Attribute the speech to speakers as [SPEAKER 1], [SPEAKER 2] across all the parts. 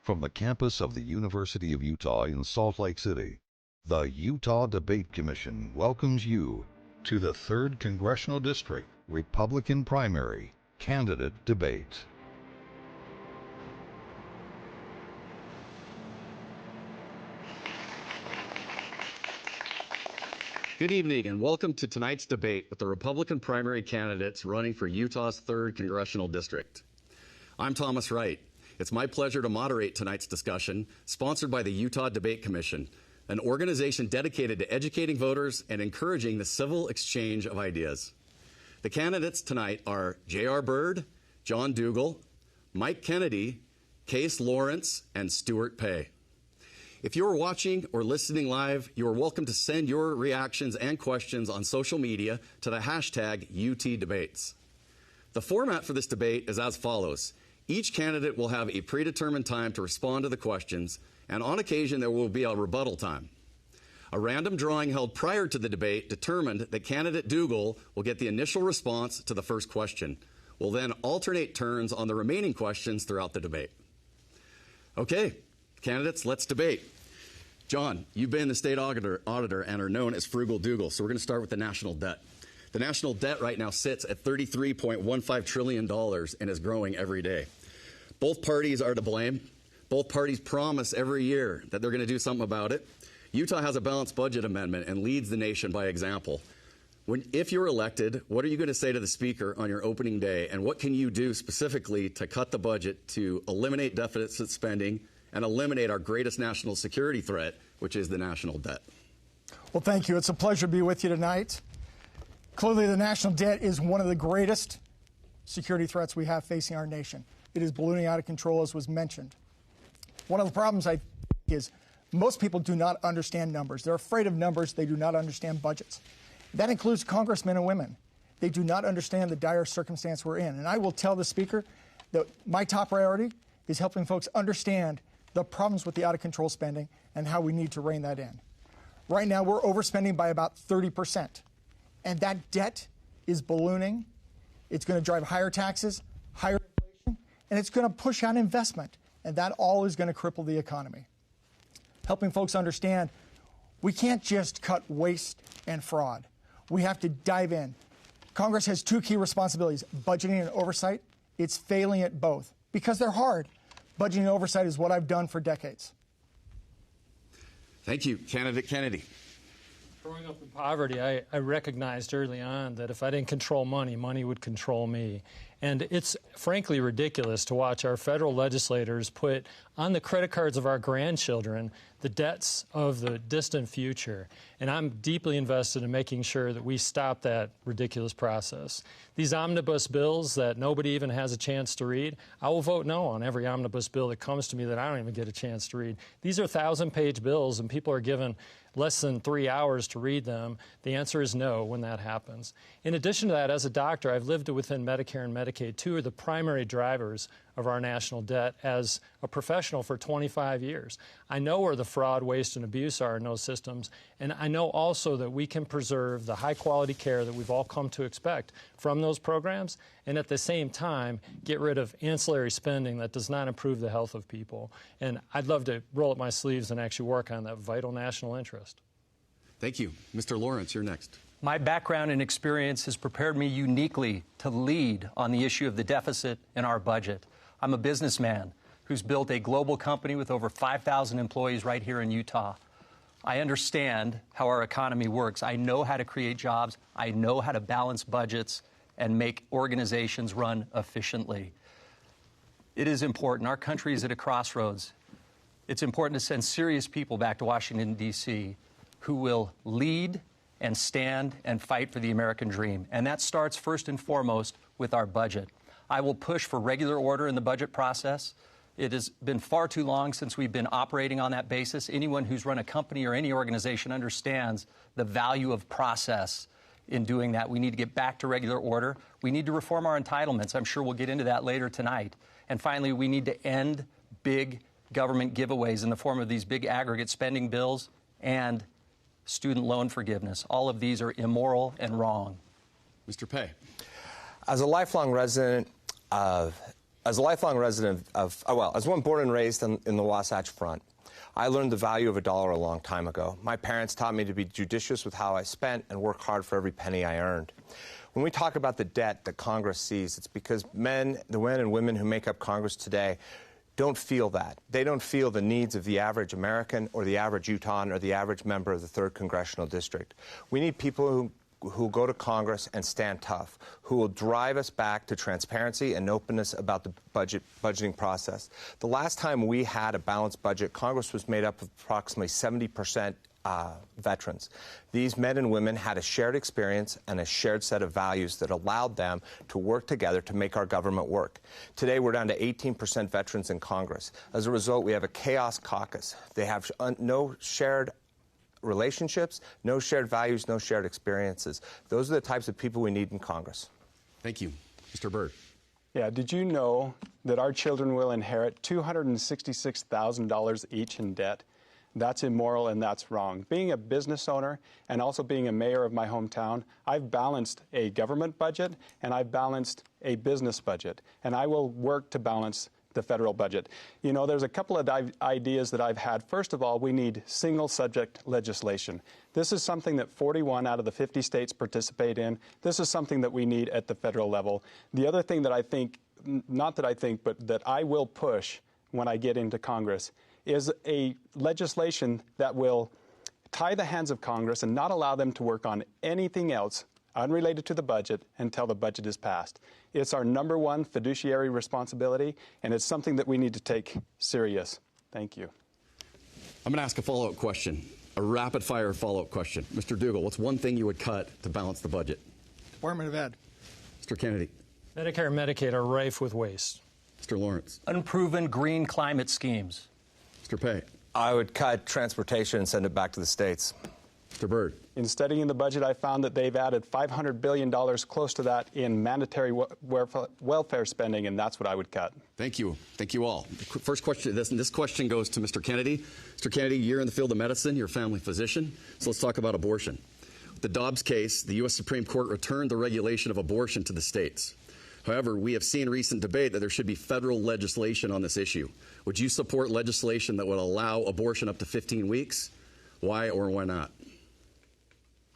[SPEAKER 1] From the campus of the University of Utah in Salt Lake City, the Utah Debate Commission welcomes you to the 3rd Congressional District Republican Primary Candidate Debate.
[SPEAKER 2] Good evening and welcome to tonight's debate with the Republican primary candidates running for Utah's 3rd Congressional District. I'm Thomas Wright. It's my pleasure to moderate tonight's discussion, sponsored by the Utah Debate Commission, an organization dedicated to educating voters and encouraging the civil exchange of ideas. The candidates tonight are J.R. Byrd, John Dougall, Mike Kennedy, Case Lawrence, and Stuart Pay. If you're watching or listening live, you are welcome to send your reactions and questions on social media to the hashtag UTDebates. The format for this debate is as follows. Each candidate will have a predetermined time to respond to the questions, and on occasion there will be a rebuttal time. A random drawing held prior to the debate determined that candidate Dougall will get the initial response to the first question. We'll then alternate turns on the remaining questions throughout the debate. Okay, candidates, let's debate. John, you've been the state auditor and are known as Frugal Dougall, so we're going to start with the national debt. The national debt right now sits at $33.15 trillion and is growing every day. Both parties are to blame. Both parties promise every year that they're going to do something about it. Utah has a balanced budget amendment and leads the nation by example. If you're elected, what are you going to say to the Speaker on your opening day, and what can you do specifically to cut the budget to eliminate deficit spending and eliminate our greatest national security threat, which is the national debt?
[SPEAKER 3] Well, thank you. It's a pleasure to be with you tonight. Clearly, the national debt is one of the greatest security threats we have facing our nation. It is ballooning out of control, as was mentioned. One of the problems, I think, is most people do not understand numbers. They're afraid of numbers. They do not understand budgets. That includes congressmen and women. They do not understand the dire circumstance we're in. And I will tell the Speaker that my top priority is helping folks understand the problems with the out-of-control spending and how we need to rein that in. Right now, we're overspending by about 30%. And that debt is ballooning. It's going to drive higher taxes, higher inflation, and it's going to push out investment. And that all is going to cripple the economy. Helping folks understand we can't just cut waste and fraud. We have to dive in. Congress has two key responsibilities, budgeting and oversight. It's failing at both because they're hard. Budgeting and oversight is what I've done for decades.
[SPEAKER 2] Thank you. Candidate Kennedy.
[SPEAKER 4] Growing up in poverty, I recognized early on that if I didn't control money, money would control me. And it's frankly ridiculous to watch our federal legislators put on the credit cards of our grandchildren the debts of the distant future. And I'm deeply invested in making sure that we stop that ridiculous process. These omnibus bills that nobody even has a chance to read, I will vote no on every omnibus bill that comes to me that I don't even get a chance to read. These are 1,000-page bills, and people are given less than 3 hours to read them. The answer is no when that happens. In addition to that, as a doctor, I've lived within Medicare and Medicaid, two are the primary drivers of our national debt as a professional for 25 years. I know where the fraud, waste, and abuse are in those systems, and I know also that we can preserve the high-quality care that we've all come to expect from those programs, and at the same time, get rid of ancillary spending that does not improve the health of people. And I'd love to roll up my sleeves and actually work on that vital national interest.
[SPEAKER 2] Thank you. Mr. Lawrence, you're next.
[SPEAKER 5] My background and experience has prepared me uniquely to lead on the issue of the deficit in our budget. I'm a businessman who's built a global company with over 5,000 employees right here in Utah. I understand how our economy works. I know how to create jobs. I know how to balance budgets and make organizations run efficiently. It is important. Our country is at a crossroads. It's important to send serious people back to Washington, D.C., who will lead and stand and fight for the American dream. And that starts first and foremost with our budget. I will push for regular order in the budget process. It has been far too long since we've been operating on that basis. Anyone who's run a company or any organization understands the value of process in doing that. We need to get back to regular order. We need to reform our entitlements. I'm sure we'll get into that later tonight. And finally, we need to end big government giveaways in the form of these big aggregate spending bills and student loan forgiveness. All of these are immoral and wrong.
[SPEAKER 2] Mr. Pay.
[SPEAKER 6] As a lifelong resident of As a lifelong resident as one born and raised in the Wasatch Front, I learned the value of a dollar a long time ago. My parents taught me to be judicious with how I spent and work hard for every penny I earned. When we talk about the debt that Congress sees, it's because the men and women who make up Congress today don't feel that. They don't feel the needs of the average American or the average Utahn or the average member of the 3rd Congressional District. We need people who go to Congress and stand tough, who will drive us back to transparency and openness about the budgeting process. The last time we had a balanced budget, Congress was made up of approximately 70% veterans. These men and women had a shared experience and a shared set of values that allowed them to work together to make our government work. Today, we're down to 18% veterans in Congress. As a result, we have a chaos caucus. They have no shared relationships, no shared values, no shared experiences. Those are the types of people we need in Congress.
[SPEAKER 2] Thank you. Mr. Byrd.
[SPEAKER 7] Yeah, did you know that our children will inherit $266,000 each in debt? That's immoral and that's wrong. Being a business owner and also being a mayor of my hometown, I've balanced a government budget and I've balanced a business budget, and I will work to balance the federal budget. You know, there's a couple of ideas that I've had. First of all, we need single subject legislation. This is something that 41 out of the 50 states participate in. This is something that we need at the federal level. The other thing that I think, not that I think, but that I will push when I get into Congress is a legislation that will tie the hands of Congress and not allow them to work on anything else unrelated to the budget until the budget is passed. It's our #1 fiduciary responsibility, and it's something that we need to take serious. Thank you.
[SPEAKER 2] I'm going to ask a follow-up question, a rapid-fire follow-up question. Mr. Dougal, what's one thing you would cut to balance the budget?
[SPEAKER 3] Department of Ed.
[SPEAKER 2] Mr. Kennedy.
[SPEAKER 4] Medicare and Medicaid are rife with waste.
[SPEAKER 2] Mr. Lawrence.
[SPEAKER 5] Unproven green climate schemes.
[SPEAKER 2] Mr. Pay.
[SPEAKER 6] I would cut transportation and send it back to the states.
[SPEAKER 2] Mr. Byrd.
[SPEAKER 7] In studying the budget, I found that they've added $500 billion, close to that, in mandatory welfare spending, and that's what I would cut.
[SPEAKER 2] Thank you. Thank you all. First question, this question goes to Mr. Kennedy. Mr. Kennedy, you're in the field of medicine. You're a family physician. So let's talk about abortion. With the Dobbs case, the U.S. Supreme Court returned the regulation of abortion to the states. However, we have seen recent debate that there should be federal legislation on this issue. Would you support legislation that would allow abortion up to 15 weeks? Why or why not?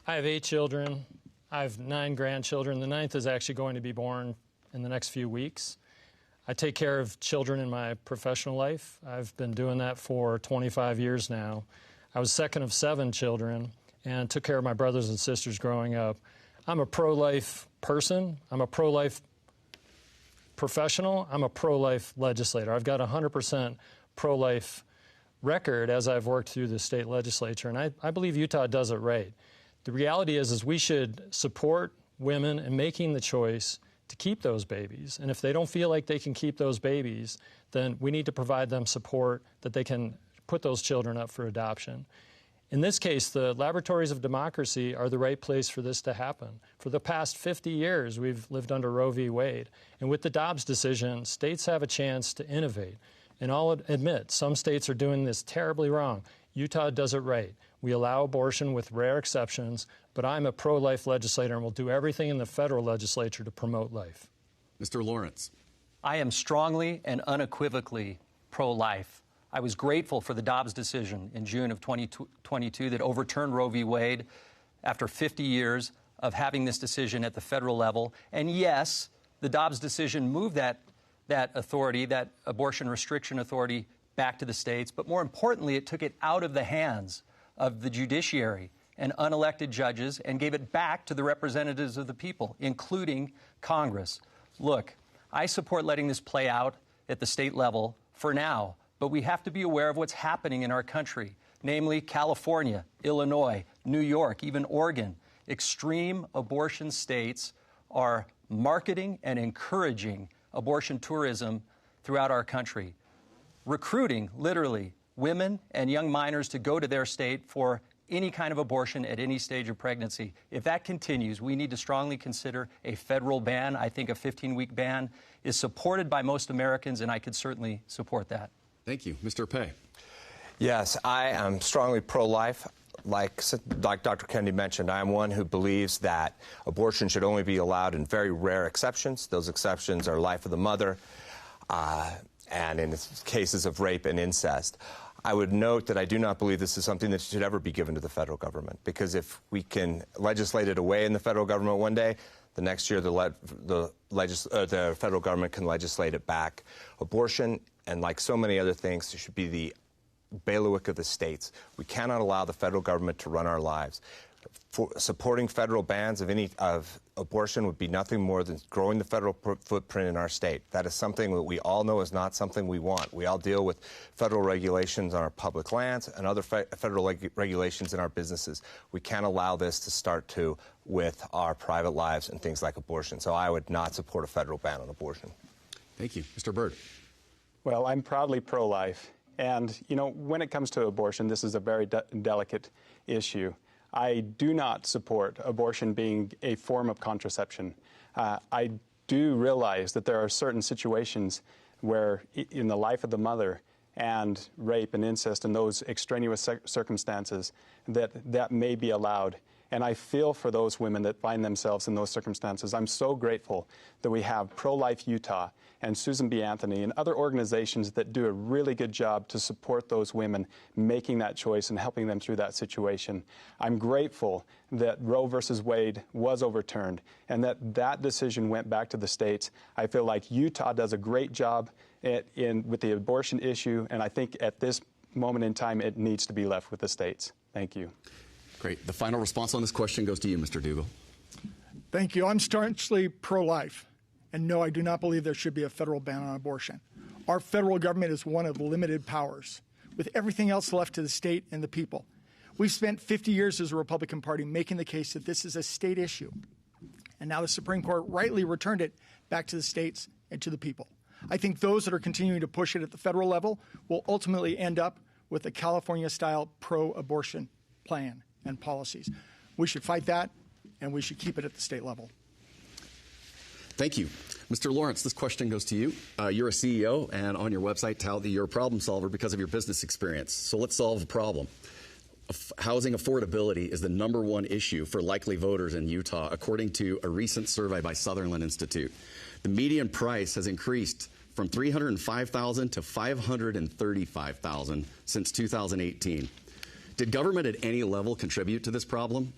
[SPEAKER 4] I have 8 children. I have 9 grandchildren. The 9th is actually going to be born in the next few weeks. I take care of children in my professional life. I've been doing that for 25 years now. I was second of 7 children and took care of my brothers and sisters growing up. I'm a pro-life person. I'm a pro-life professional. I'm a pro-life legislator. I've got a 100% pro-life record as I've worked through the state legislature, and I believe Utah does it right. The reality is we should support women in making the choice to keep those babies, and if they don't feel like they can keep those babies, then we need to provide them support that they can put those children up for adoption. In this case, the laboratories of democracy are the right place for this to happen. For the past 50 years, we've lived under Roe v. Wade. And with the Dobbs decision, states have a chance to innovate. And I'll admit, some states are doing this terribly wrong. Utah does it right. We allow abortion with rare exceptions, but I'm a pro-life legislator and will do everything in the federal legislature to promote life.
[SPEAKER 2] Mr. Lawrence.
[SPEAKER 5] I am strongly and unequivocally pro-life. I was grateful for the Dobbs decision in June of 2022 that overturned Roe v. Wade after 50 years of having this decision at the federal level. And yes, the Dobbs decision moved that authority, that abortion restriction authority, back to the states. But more importantly, it took it out of the hands of the judiciary and unelected judges and gave it back to the representatives of the people, including Congress. Look, I support letting this play out at the state level for now. But we have to be aware of what's happening in our country, namely California, Illinois, New York, even Oregon. Extreme abortion states are marketing and encouraging abortion tourism throughout our country, recruiting, literally, women and young minors to go to their state for any kind of abortion at any stage of pregnancy. If that continues, we need to strongly consider a federal ban. I think a 15-week ban is supported by most Americans, and I could certainly support that.
[SPEAKER 2] Thank you. Mr. Pay.
[SPEAKER 6] Yes, I am strongly pro-life. Like Dr. Kennedy mentioned, I am one who believes that abortion should only be allowed in very rare exceptions. Those exceptions are life of the mother. and in cases of rape and incest. I would note that I do not believe this is something that should ever be given to the federal government, because if we can legislate it away in the federal government one day, the next year the federal government can legislate it back. Abortion, and like so many other things, should be the bailiwick of the states. We cannot allow the federal government to run our lives. Supporting federal bans of abortion would be nothing more than growing the federal footprint in our state. That is something that we all know is not something we want. We all deal with federal regulations on our public lands and other federal regulations in our businesses. We can't allow this to start with our private lives and things like abortion. So I would not support a federal ban on abortion.
[SPEAKER 2] Thank you. Mr. Byrd.
[SPEAKER 7] Well, I'm proudly pro-life. And, you know, when it comes to abortion, this is a very delicate issue. I do not support abortion being a form of contraception. I do realize that there are certain situations where, in the life of the mother, and rape and incest and those extraneous circumstances, that may be allowed. And I feel for those women that find themselves in those circumstances. I'm so grateful that we have Pro-Life Utah and Susan B. Anthony and other organizations that do a really good job to support those women making that choice and helping them through that situation. I'm grateful that Roe versus Wade was overturned and that decision went back to the states. I feel like Utah does a great job with the abortion issue, and I think at this moment in time it needs to be left with the states. Thank you.
[SPEAKER 2] Great. The final response on this question goes to you, Mr. Dugal.
[SPEAKER 3] Thank you. I'm staunchly pro-life. And no, I do not believe there should be a federal ban on abortion. Our federal government is one of limited powers, with everything else left to the state and the people. We've spent 50 years as a Republican Party making the case that this is a state issue. And now the Supreme Court rightly returned it back to the states and to the people. I think those that are continuing to push it at the federal level will ultimately end up with a California-style pro-abortion plan and policies. We should fight that, and we should keep it at the state level.
[SPEAKER 2] Thank you. Mr. Lawrence, this question goes to you. You're a CEO, and on your website tout that you're a problem solver because of your business experience. So let's solve the problem. Housing affordability is the #1 issue for likely voters in Utah, according to a recent survey by Sutherland Institute. The median price has increased from $305,000 to $535,000 since 2018. Did government at any level contribute to this problem?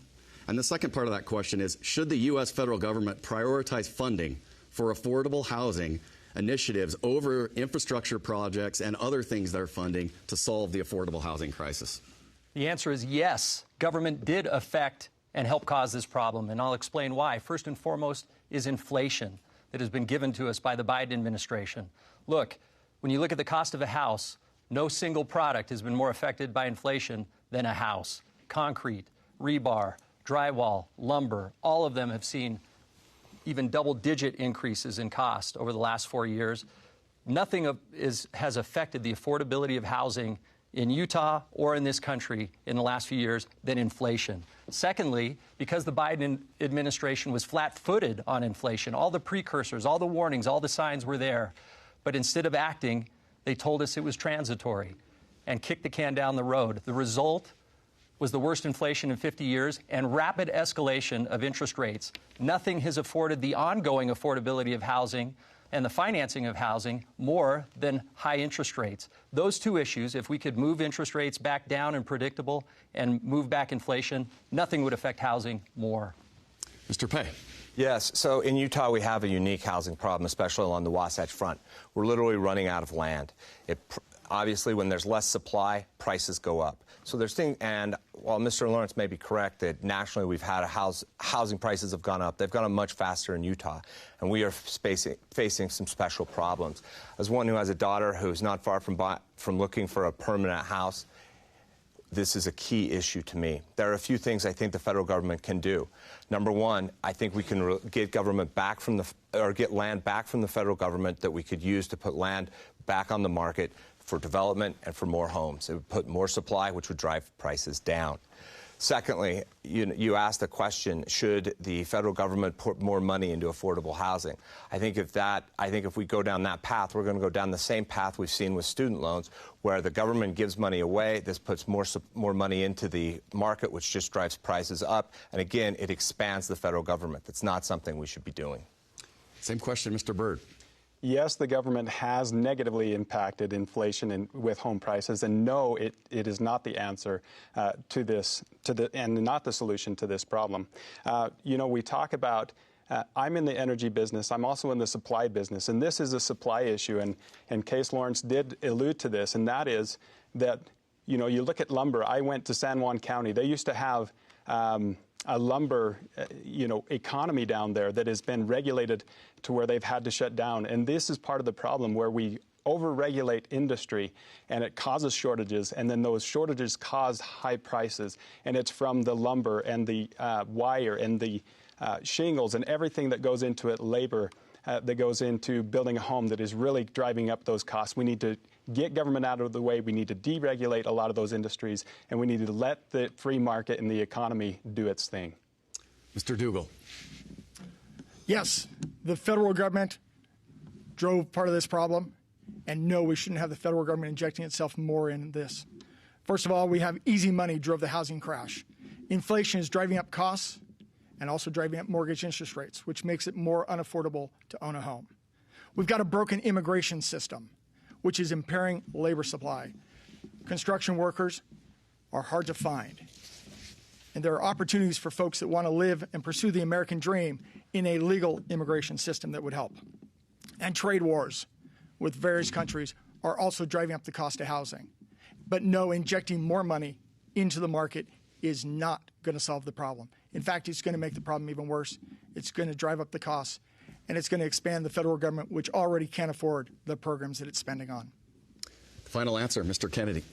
[SPEAKER 2] And the second part of that question is, should the U.S. federal government prioritize funding for affordable housing initiatives over infrastructure projects and other things they're funding to solve the affordable housing crisis?
[SPEAKER 5] The answer is yes. Government did affect and help cause this problem, and I'll explain why. First and foremost is inflation that has been given to us by the Biden administration. Look, when you look at the cost of a house, no single product has been more affected by inflation than a house. Concrete, rebar, drywall, lumber, all of them have seen even double-digit increases in cost over the last 4 years. Nothing has affected the affordability of housing in Utah or in this country in the last few years than inflation. Secondly, because the Biden administration was flat-footed on inflation, all the precursors, all the warnings, all the signs were there. But instead of acting, they told us it was transitory and kicked the can down the road. The result was the worst inflation in 50 years and rapid escalation of interest rates. Nothing has afforded the ongoing affordability of housing and the financing of housing more than high interest rates. Those two issues, if we could move interest rates back down and predictable and move back inflation, nothing would affect housing more.
[SPEAKER 2] Mr. Pei.
[SPEAKER 6] Yes, so in Utah we have a unique housing problem, especially along the Wasatch Front. We're literally running out of land. Obviously, when there's less supply, prices go up. So there's things, and while Mr. Lawrence may be correct that nationally we've had housing prices have gone up, they've gone up much faster in Utah, and we are facing some special problems. As one who has a daughter who's not far from looking for a permanent house, this is a key issue to me. There are a few things I think the federal government can do. Number one, I think we can get government back from get land back from the federal government that we could use to put land back on the market for development and for more homes. It would put more supply, which would drive prices down. Secondly, you asked the question, should the federal government put more money into affordable housing? I think if we go down that path, we're going to go down the same path we've seen with student loans, where the government gives money away, this puts more money into the market, which just drives prices up, and again, it expands the federal government. That's not something we should be doing.
[SPEAKER 2] Same question, Mr. Byrd.
[SPEAKER 7] yes, the government has negatively impacted inflation with home prices, and no, it is not the answer to this, and not the solution to this problem. We talk about I'm in the energy business. I'm also in the supply business, and this is a supply issue. And Case Lawrence did allude to this, and that is that you look at lumber. I went to San Juan County. They used to have a lumber, economy down there that has been regulated to where they've had to shut down. And this is part of the problem where we over-regulate industry and it causes shortages, and then those shortages cause high prices. And it's from the lumber and the wire and the shingles and everything that goes into it, labor that goes into building a home, that is really driving up those costs. We need to get government out of the way. We need to deregulate a lot of those industries, and we need to let the free market and the economy do its thing.
[SPEAKER 2] Mr. Dougal.
[SPEAKER 3] Yes, the federal government drove part of this problem, and no, we shouldn't have the federal government injecting itself more in this. First of all, we have easy money drove the housing crash. Inflation is driving up costs and also driving up mortgage interest rates, which makes it more unaffordable to own a home. We've got a broken immigration system, which is impairing labor supply. Construction workers are hard to find. And there are opportunities for folks that want to live and pursue the American dream in a legal immigration system that would help. And trade wars with various countries are also driving up the cost of housing. But no, injecting more money into the market is not going to solve the problem. In fact, it's going to make the problem even worse. It's going to drive up the costs, and it's going to expand the federal government, which already can't afford the programs that it's spending on.
[SPEAKER 2] Final answer, Mr. Kennedy.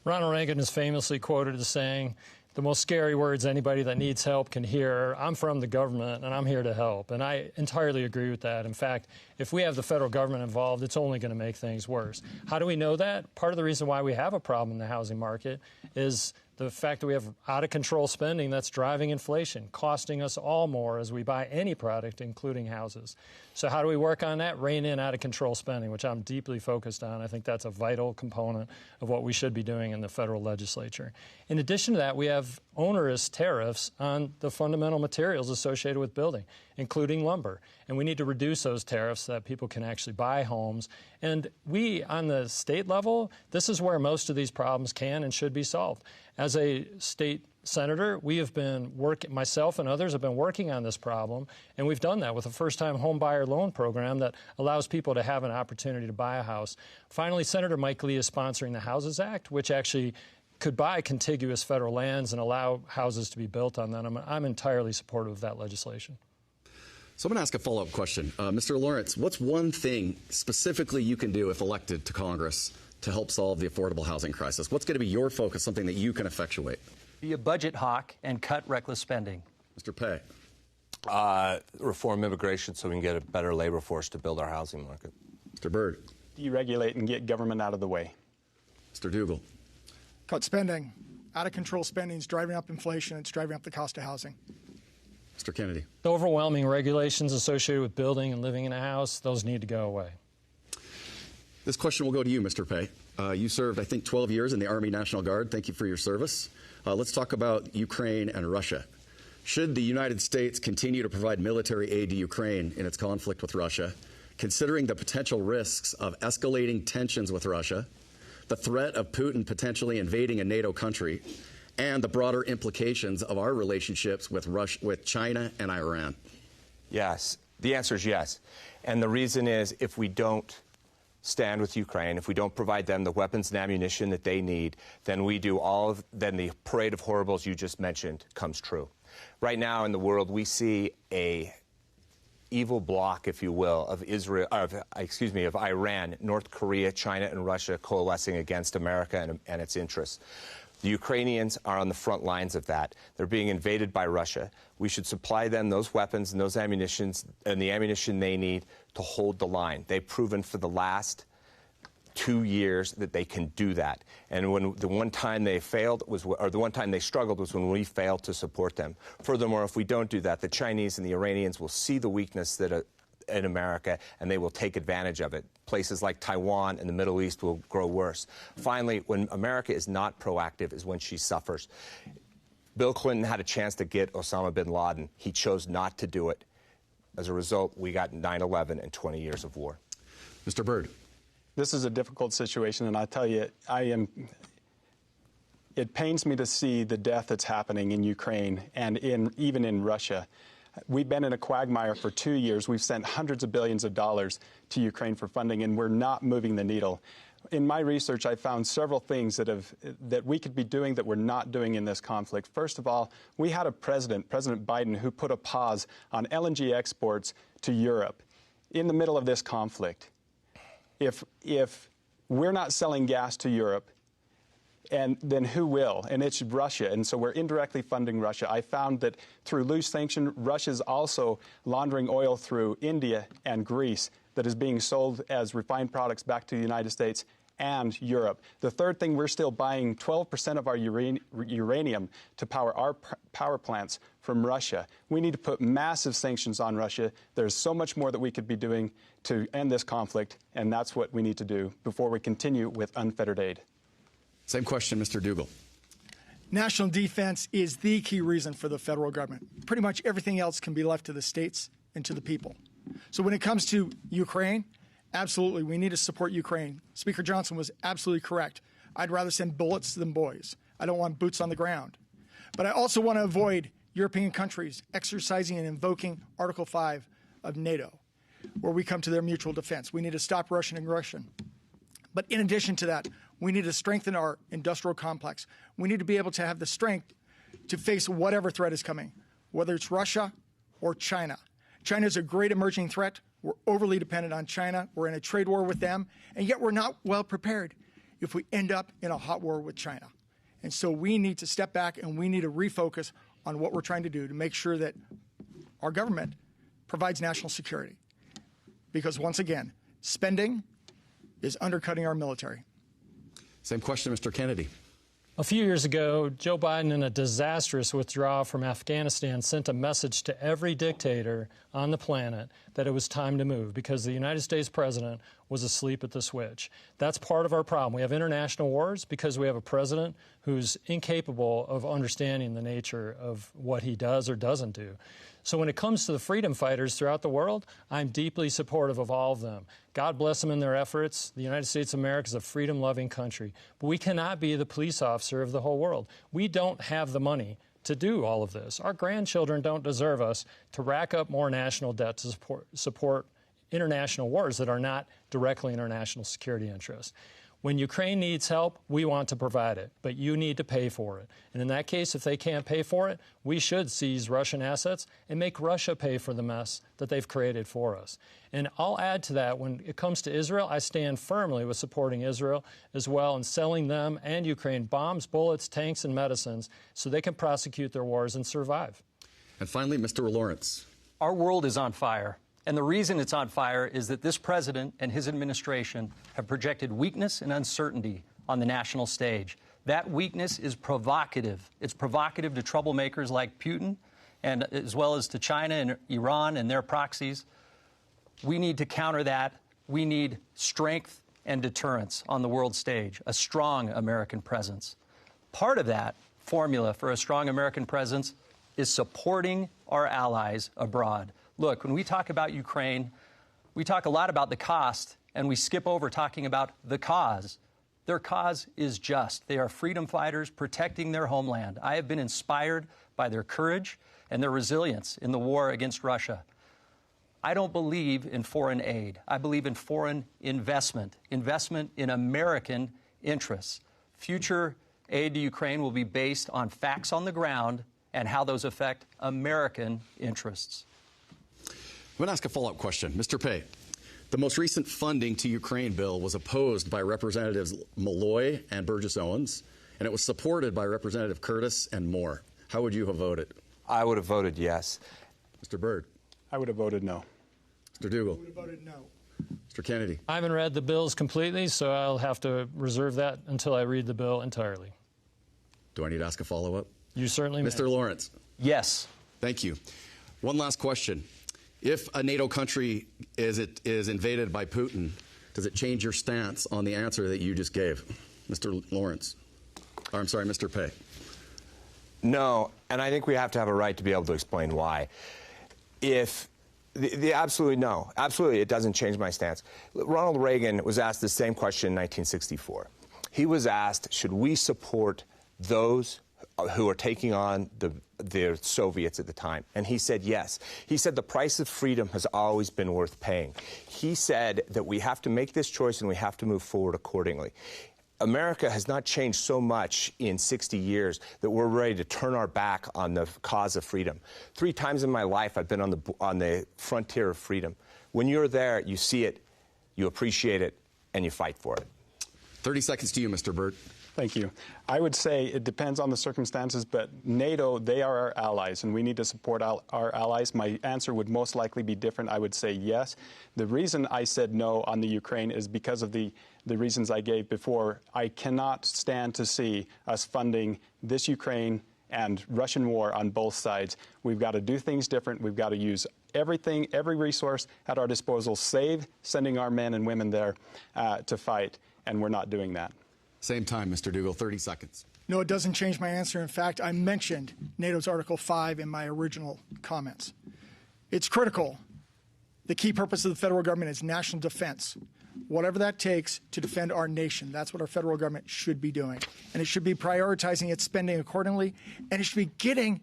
[SPEAKER 4] Ronald Reagan is famously quoted as saying, the most scary words anybody that needs help can hear, I'm from the government and I'm here to help. And I entirely agree with that. In fact, if we have the federal government involved, it's only going to make things worse. How do we know that? Part of the reason why we have a problem in the housing market is the fact that we have out-of-control spending that's driving inflation, costing us all more as we buy any product, including houses. So how do we work on that? Rein in out-of-control spending, which I'm deeply focused on. I think that's a vital component of what we should be doing in the federal legislature. In addition to that, we have onerous tariffs on the fundamental materials associated with building, including lumber. And we need to reduce those tariffs so that people can actually buy homes. And we, on the state level, this is where most of these problems can and should be solved. As a state senator, we have been working, myself and others have been working on this problem, and we've done that with a first-time home buyer loan program that allows people to have an opportunity to buy a house. Finally, Senator Mike Lee is sponsoring the Houses Act, which actually could buy contiguous federal lands and allow houses to be built on them. I'm entirely supportive of that legislation.
[SPEAKER 2] So I'm going to ask a follow-up question. Mr. Lawrence, what's one thing specifically you can do if elected to Congress to help solve the affordable housing crisis? What's going to be your focus, something that you can effectuate?
[SPEAKER 5] Be a budget hawk and cut reckless spending.
[SPEAKER 2] Mr. Pei.
[SPEAKER 6] Reform immigration so we can get a better labor force to build our housing market.
[SPEAKER 2] Mr. Byrd.
[SPEAKER 7] Deregulate and get government out of the way.
[SPEAKER 2] Mr. Dougal.
[SPEAKER 3] Cut spending. Out-of-control spending is driving up inflation. It's driving up the cost of housing.
[SPEAKER 2] Mr. Kennedy.
[SPEAKER 4] The overwhelming regulations associated with building and living in a house, those need to go away.
[SPEAKER 2] This question will go to you, Mr. Pei. You served, I think, 12 years in the Army National Guard. Thank you for your service. Let's talk about Ukraine and Russia. Should the United States continue to provide military aid to Ukraine in its conflict with Russia, considering the potential risks of escalating tensions with Russia, the threat of Putin potentially invading a NATO country, and the broader implications of our relationships with China and Iran?
[SPEAKER 6] Yes. The answer is yes. And the reason is if we don't stand with Ukraine, if we don't provide them the weapons and ammunition that they need, then then the parade of horribles you just mentioned comes true. Right now in the world, we see a evil bloc, if you will, of Iran, North Korea, China, and Russia coalescing against America and its interests. The Ukrainians are on the front lines of that. They're being invaded by Russia. We should supply them those weapons and those ammunitions and the ammunition they need to hold the line. They've proven for the last 2 years that they can do that. And when the one time they failed the one time they struggled was when we failed to support them. Furthermore, if we don't do that, the Chinese and the Iranians will see the weakness that in America, and they will take advantage of it. Places like Taiwan and the Middle East will grow worse. Finally, when America is not proactive is when she suffers. Bill Clinton had a chance to get Osama bin Laden. He chose not to do it. As a result, we got 9/11 and 20 years of war.
[SPEAKER 2] Mr. Byrd.
[SPEAKER 7] This is a difficult situation, and I tell you, it pains me to see the death that's happening in Ukraine and even in Russia. We've been in a quagmire for 2 years. We've sent hundreds of billions of dollars to Ukraine for funding, and we're not moving the needle. In my research, I found several things that we could be doing that we're not doing in this conflict. First of all, we had a President Biden, who put a pause on LNG exports to Europe in the middle of this conflict. If we're not selling gas to Europe, and then who will? And it's Russia, and so we're indirectly funding Russia. I found that through loose sanction, Russia's also laundering oil through India and Greece that is being sold as refined products back to the United States and Europe. The third thing, we're still buying 12% of our uranium to power our power plants from Russia. We need to put massive sanctions on Russia. There's so much more that we could be doing to end this conflict, and that's what we need to do before we continue with unfettered aid.
[SPEAKER 2] Same question, Mr. Dougal.
[SPEAKER 3] National defense is the key reason for the federal government. Pretty much everything else can be left to the states and to the people. So when it comes to Ukraine, absolutely, we need to support Ukraine. Speaker Johnson was absolutely correct. I'd rather send bullets than boys. I don't want boots on the ground. But I also want to avoid European countries exercising and invoking Article 5 of NATO, where we come to their mutual defense. We need to stop Russian aggression. But in addition to that, we need to strengthen our industrial complex. We need to be able to have the strength to face whatever threat is coming, whether it's Russia or China. China is a great emerging threat. We're overly dependent on China. We're in a trade war with them, and yet we're not well prepared if we end up in a hot war with China. And so we need to step back and we need to refocus on what we're trying to do to make sure that our government provides national security. Because once again, spending is undercutting our military.
[SPEAKER 2] Same question, Mr. Kennedy.
[SPEAKER 4] A few years ago, Joe Biden, in a disastrous withdrawal from Afghanistan, sent a message to every dictator on the planet that it was time to move because the United States president was asleep at the switch. That's part of our problem. We have international wars because we have a president who's incapable of understanding the nature of what he does or doesn't do. So when it comes to the freedom fighters throughout the world, I'm deeply supportive of all of them. God bless them in their efforts. The United States of America is a freedom-loving country. But we cannot be the police officer of the whole world. We don't have the money to do all of this. Our grandchildren don't deserve us to rack up more national debt to support international wars that are not directly in our national security interests. When Ukraine needs help, we want to provide it, but you need to pay for it. And in that case, if they can't pay for it, we should seize Russian assets and make Russia pay for the mess that they've created for us. And I'll add to that, when it comes to Israel, I stand firmly with supporting Israel as well and selling them and Ukraine bombs, bullets, tanks, and medicines so they can prosecute their wars and survive.
[SPEAKER 2] And finally, Mr. Lawrence.
[SPEAKER 5] Our world is on fire. And the reason it's on fire is that this president and his administration have projected weakness and uncertainty on the national stage. That weakness is provocative. It's provocative to troublemakers like Putin, and as well as to China and Iran and their proxies. We need to counter that. We need strength and deterrence on the world stage, a strong American presence. Part of that formula for a strong American presence is supporting our allies abroad. Look, when we talk about Ukraine, we talk a lot about the cost, and we skip over talking about the cause. Their cause is just. They are freedom fighters protecting their homeland. I have been inspired by their courage and their resilience in the war against Russia. I don't believe in foreign aid. I believe in foreign investment in American interests. Future aid to Ukraine will be based on facts on the ground and how those affect American interests.
[SPEAKER 2] I'm going to ask a follow-up question. Mr. Pei, the most recent funding to Ukraine bill was opposed by Representatives Malloy and Burgess-Owens, and it was supported by Representative Curtis and Moore. How would you have voted?
[SPEAKER 6] I would have voted yes.
[SPEAKER 2] Mr. Byrd?
[SPEAKER 7] I would have voted no.
[SPEAKER 2] Mr. Dougal?
[SPEAKER 3] I would have voted no.
[SPEAKER 2] Mr. Kennedy?
[SPEAKER 4] I haven't read the bills completely, so I'll have to reserve that until I read the bill entirely.
[SPEAKER 2] Do I need to ask a follow-up?
[SPEAKER 4] You certainly may.
[SPEAKER 2] Mr. Lawrence?
[SPEAKER 5] Yes.
[SPEAKER 2] Thank you. One last question. If a NATO country is invaded by Putin, does it change your stance on the answer that you just gave? Mr. Lawrence? Or, I'm sorry, Mr. Pei.
[SPEAKER 6] No, and I think we have to have a right to be able to explain why. If Absolutely no. Absolutely, it doesn't change my stance. Ronald Reagan was asked the same question in 1964. He was asked, should we support those who are taking on the Soviets at the time? And he said yes. He said the price of freedom has always been worth paying. He said that we have to make this choice and we have to move forward accordingly. America has not changed so much in 60 years that we're ready to turn our back on the cause of freedom. 3 times in my life I've been on the frontier of freedom. When you're there, you see it, you appreciate it, and you fight for it.
[SPEAKER 2] 30 seconds to you, Mr. Byrd.
[SPEAKER 7] Thank you. I would say it depends on the circumstances, but NATO, they are our allies, and we need to support our allies. My answer would most likely be different. I would say yes. The reason I said no on the Ukraine is because of the reasons I gave before. I cannot stand to see us funding this Ukraine and Russian war on both sides. We've got to do things different. We've got to use everything, every resource at our disposal, save sending our men and women there to fight, and we're not doing that.
[SPEAKER 2] Same time, Mr. Dougal, 30 seconds.
[SPEAKER 3] No, it doesn't change my answer. In fact, I mentioned NATO's Article 5 in my original comments. It's critical. The key purpose of the federal government is national defense. Whatever that takes to defend our nation, that's what our federal government should be doing. And it should be prioritizing its spending accordingly, and it should be getting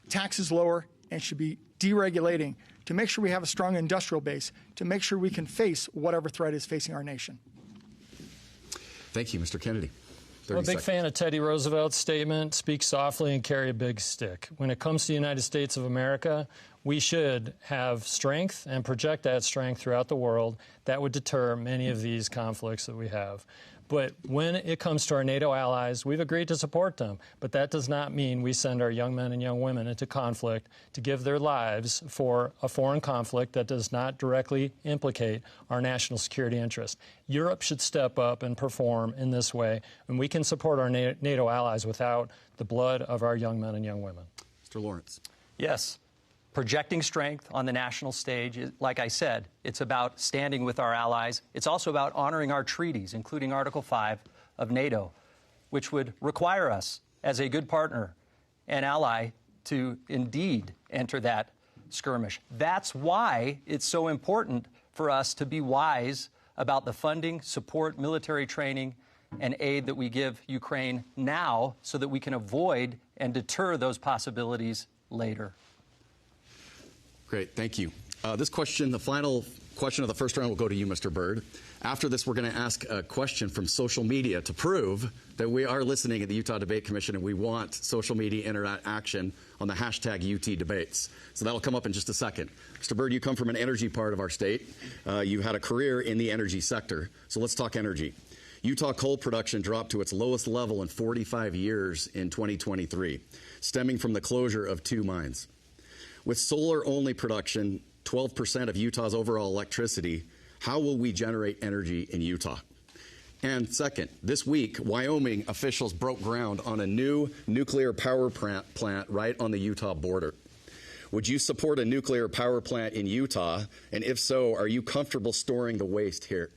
[SPEAKER 3] taxes lower, and it should be deregulating to make sure we have a strong industrial base, to make sure we can face whatever threat is facing our nation.
[SPEAKER 2] Thank you, Mr. Kennedy.
[SPEAKER 4] I'm a big fan of Teddy Roosevelt's statement, speak softly and carry a big stick. When it comes to the United States of America, we should have strength and project that strength throughout the world. That would deter many of these conflicts that we have. But when it comes to our NATO allies, we've agreed to support them. But that does not mean we send our young men and young women into conflict to give their lives for a foreign conflict that does not directly implicate our national security interest. Europe should step up and perform in this way, and we can support our NATO allies without the blood of our young men and young women.
[SPEAKER 2] Mr. Lawrence.
[SPEAKER 5] Yes. Projecting strength on the national stage, like I said, it's about standing with our allies. It's also about honoring our treaties, including Article 5 of NATO, which would require us, as a good partner and ally, to indeed enter that skirmish. That's why it's so important for us to be wise about the funding, support, military training, and aid that we give Ukraine now so that we can avoid and deter those possibilities later.
[SPEAKER 2] Great, thank you. This question, the final question of the first round, will go to you, Mr. Byrd. After this, we're going to ask a question from social media to prove that we are listening at the Utah Debate Commission and we want social media interaction on the hashtag UTDebates. So that'll come up in just a second. Mr. Byrd, you come from an energy part of our state. You've had a career in the energy sector. So let's talk energy. Utah coal production dropped to its lowest level in 45 years in 2023, stemming from the closure of 2 mines. With solar-only production, 12% of Utah's overall electricity, how will we generate energy in Utah? And second, this week, Wyoming officials broke ground on a new nuclear power plant right on the Utah border. Would you support a nuclear power plant in Utah? And if so, are you comfortable storing the waste here?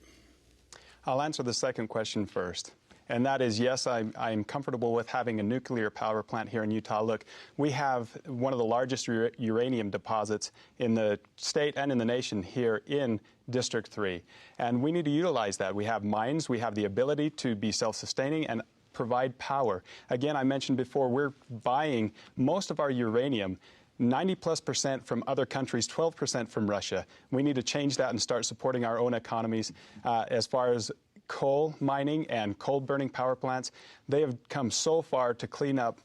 [SPEAKER 7] I'll answer the second question first. And that is, yes, I'm comfortable with having a nuclear power plant here in Utah. Look, we have one of the largest uranium deposits in the state and in the nation here in District 3. And we need to utilize that. We have mines. We have the ability to be self-sustaining and provide power. Again, I mentioned before, we're buying most of our uranium 90+% from other countries, 12% from Russia. We need to change that and start supporting our own economies. As far as coal mining and coal-burning power plants, they have come so far to clean up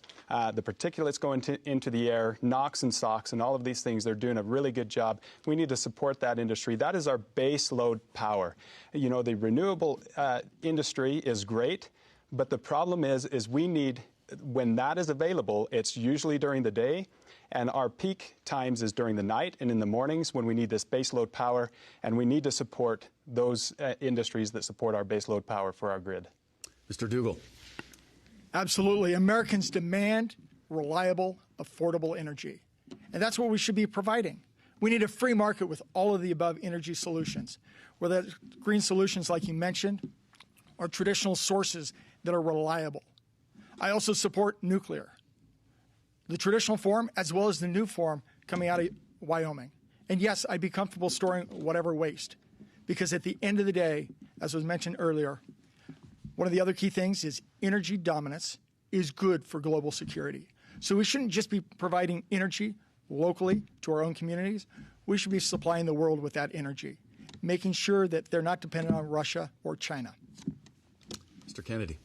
[SPEAKER 7] the particulates going into the air, NOx and SOx, and all of these things. They're doing a really good job. We need to support that industry. That is our base load power. You know, the renewable industry is great, but the problem is we need, when that is available, it's usually during the day, and our peak times is during the night and in the mornings when we need this baseload power, and we need to support those industries that support our baseload power for our grid.
[SPEAKER 2] Mr. Dougal.
[SPEAKER 3] Absolutely. Americans demand reliable, affordable energy, and that's what we should be providing. We need a free market with all of the above energy solutions, whether that's green solutions like you mentioned, or traditional sources that are reliable. I also support nuclear, the traditional form as well as the new form coming out of Wyoming. And yes, I'd be comfortable storing whatever waste, because at the end of the day, as was mentioned earlier, one of the other key things is energy dominance is good for global security. So we shouldn't just be providing energy locally to our own communities. We should be supplying the world with that energy, making sure that they're not dependent on Russia or China.
[SPEAKER 2] Mr. Kennedy.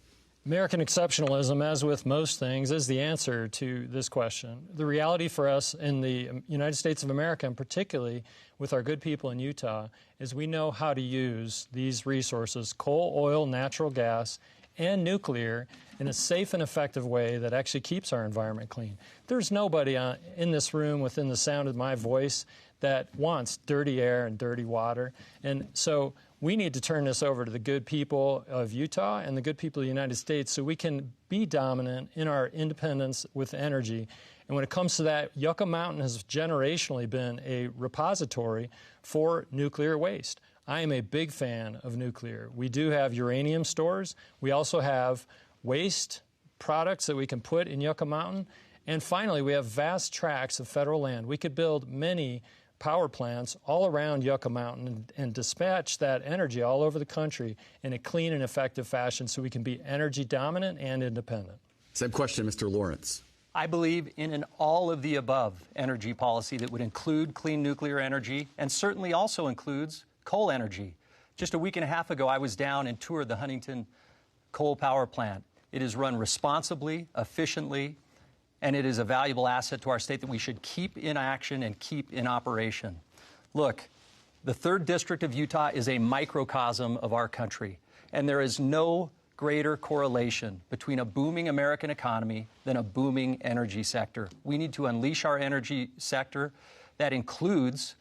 [SPEAKER 4] American exceptionalism, as with most things, is the answer to this question. The reality for us in the United States of America, and particularly with our good people in Utah, is we know how to use these resources, coal, oil, natural gas, and nuclear, in a safe and effective way that actually keeps our environment clean. There's nobody in this room within the sound of my voice that wants dirty air and dirty water. And so we need to turn this over to the good people of Utah and the good people of the United States so we can be dominant in our independence with energy. And when it comes to that, Yucca Mountain has generationally been a repository for nuclear waste. I am a big fan of nuclear. We do have uranium stores. We also have waste products that we can put in Yucca Mountain. And finally, we have vast tracts of federal land. We could build many power plants all around Yucca Mountain and dispatch that energy all over the country in a clean and effective fashion so we can be energy dominant and independent.
[SPEAKER 2] Same question, Mr. Lawrence.
[SPEAKER 5] I believe in an all-of-the-above energy policy that would include clean nuclear energy and certainly also includes coal energy. Just a week and a half ago, I was down and toured the Huntington coal power plant. It is run responsibly, efficiently, and it is a valuable asset to our state that we should keep in action and keep in operation. Look, the 3rd District of Utah is a microcosm of our country, and there is no greater correlation between a booming American economy than a booming energy sector. We need to unleash our energy sector. That includes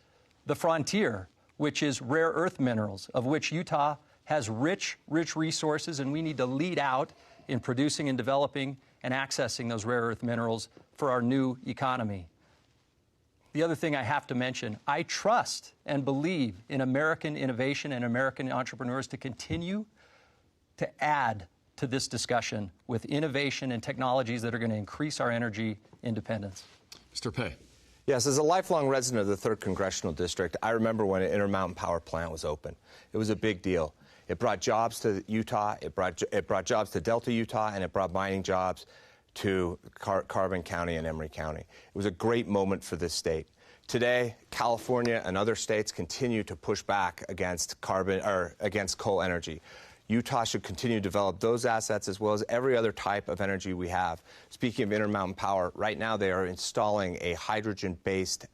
[SPEAKER 5] the frontier, which is rare earth minerals, of which Utah has rich resources, and we need to lead out in producing and developing and accessing those rare earth minerals for our new economy. The other thing I have to mention, I trust and believe in American innovation and American entrepreneurs to continue to add to this discussion with innovation and technologies that are going to increase our energy independence.
[SPEAKER 2] Mr. Pei.
[SPEAKER 6] Yes, as a lifelong resident of the 3rd Congressional District, I remember when an Intermountain Power Plant was open. It was a big deal. It brought jobs to Utah, it brought jobs to Delta, Utah, and it brought mining jobs to Carbon County and Emery County. It was a great moment for this state. Today, California and other states continue to push back against coal energy. Utah should continue to develop those assets as well as every other type of energy we have. Speaking of Intermountain Power, right now they are installing a hydrogen-based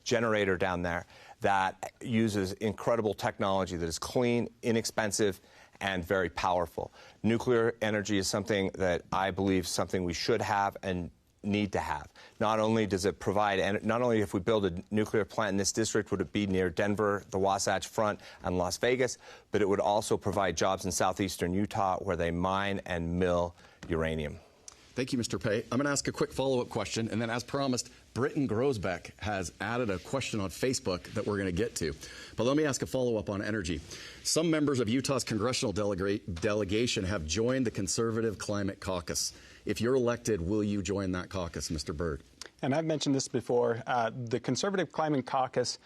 [SPEAKER 6] generator down there that uses incredible technology that is clean, inexpensive, and very powerful. Nuclear energy is something that I believe we should have and need to have. Not only does it provide, not only if we build a nuclear plant in this district would it be near Denver, the Wasatch Front, and Las Vegas, but it would also provide jobs in southeastern Utah where they mine and mill uranium.
[SPEAKER 2] Thank you, Mr. Pei. I'm going to ask a quick follow-up question, and then as promised, Britton Grosbeck has added a question on Facebook that we're going to get to. But let me ask a follow-up on energy. Some members of Utah's congressional delegation have joined the Conservative Climate Caucus. If you're elected, will you join that caucus, Mr. Byrd?
[SPEAKER 7] And I've mentioned this before. The Conservative Climate Caucus,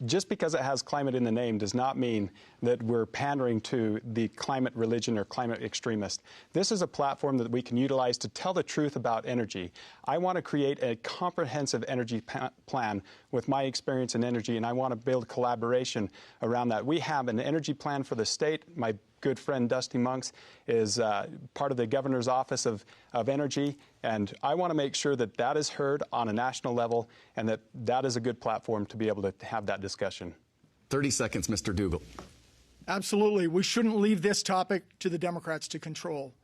[SPEAKER 7] just because it has climate in the name does not mean that we're pandering to the climate religion or climate extremist. This is a platform that we can utilize to tell the truth about energy. I want to create a comprehensive energy plan with my experience in energy, and I want to build collaboration around that. We have an energy plan for the state. My good friend Dusty Monks is part of the governor's office of energy, and I want to make sure that that is heard on a national level and that that is a good platform to be able to have that discussion.
[SPEAKER 2] 30 seconds, Mr. Dougal.
[SPEAKER 3] Absolutely. We shouldn't leave this topic to the Democrats to control.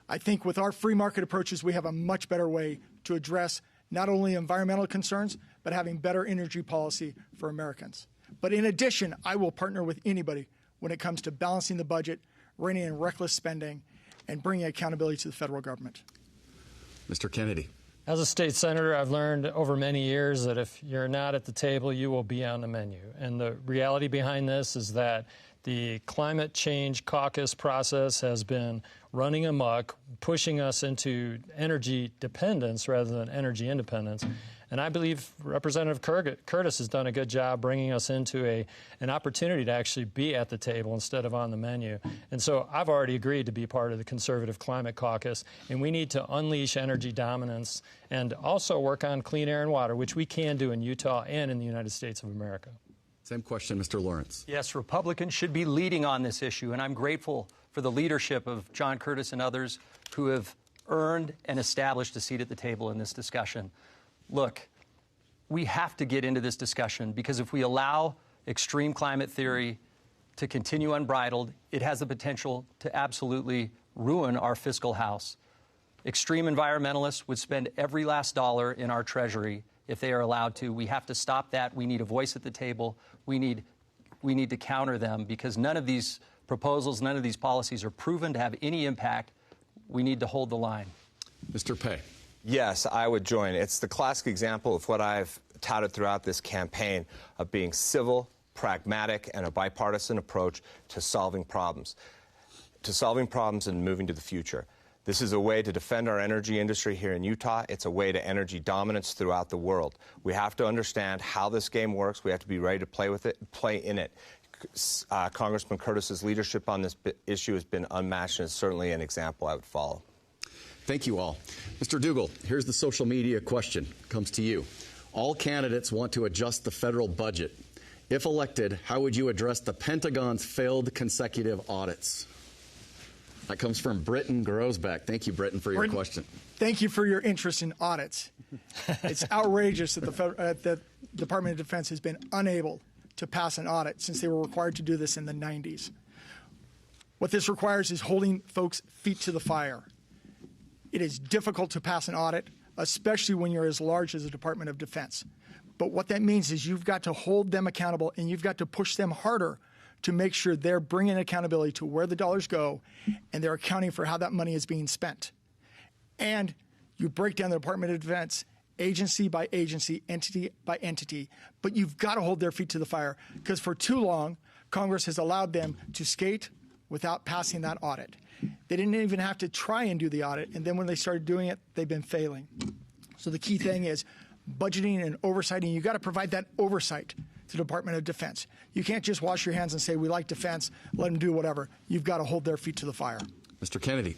[SPEAKER 3] I think with our free market approaches, we have a much better way to address not only environmental concerns, but having better energy policy for Americans. But in addition, I will partner with anybody when it comes to balancing the budget, reining in reckless spending, and bringing accountability to the federal government.
[SPEAKER 2] Mr. Kennedy.
[SPEAKER 4] As a state senator, I've learned over many years that if you're not at the table, you will be on the menu. And the reality behind this is that the climate change caucus process has been running amok, pushing us into energy dependence rather than energy independence. And I believe Representative Curtis has done a good job bringing us into an opportunity to actually be at the table instead of on the menu. And so I've already agreed to be part of the Conservative Climate Caucus, and we need to unleash energy dominance and also work on clean air and water, which we can do in Utah and in the United States of America.
[SPEAKER 2] Same question, Mr. Lawrence.
[SPEAKER 5] Yes, Republicans should be leading on this issue, and I'm grateful for the leadership of John Curtis and others who have earned and established a seat at the table in this discussion. Look, we have to get into this discussion because if we allow extreme climate theory to continue unbridled, it has the potential to absolutely ruin our fiscal house. Extreme environmentalists would spend every last dollar in our treasury if they are allowed to. We have to stop that. We need a voice at the table. We need to counter them because none of these proposals, none of these policies are proven to have any impact. We need to hold the line.
[SPEAKER 2] Mr. Pei.
[SPEAKER 6] Yes, I would join. It's the classic example of what I've touted throughout this campaign of being civil, pragmatic, and a bipartisan approach to solving problems and moving to the future. This is a way to defend our energy industry here in Utah. It's a way to energy dominance throughout the world. We have to understand how this game works. We have to be ready to play with it, play in it. Congressman Curtis's leadership on this issue has been unmatched, and is certainly an example I would follow.
[SPEAKER 2] Thank you all. Mr. Dougal, here's the social media question. Comes to you. All candidates want to adjust the federal budget. If elected, how would you address the Pentagon's failed consecutive audits? That comes from Britton Grosbeck. Thank you, Britton, for your question.
[SPEAKER 3] Thank you for your interest in audits. It's outrageous that the Department of Defense has been unable to pass an audit since they were required to do this in the 90s. What this requires is holding folks' feet to the fire. It is difficult to pass an audit, especially when you're as large as the Department of Defense. But what that means is you've got to hold them accountable and you've got to push them harder to make sure they're bringing accountability to where the dollars go and they're accounting for how that money is being spent. And you break down the Department of Defense agency by agency, entity by entity, but you've got to hold their feet to the fire because for too long, Congress has allowed them to skate without passing that audit. They didn't even have to try and do the audit, and then when they started doing it, they've been failing. So the key thing is budgeting and oversight, and you've got to provide that oversight to the Department of Defense. You can't just wash your hands and say, we like defense, let them do whatever. You've got to hold their feet to the fire.
[SPEAKER 2] Mr. Kennedy.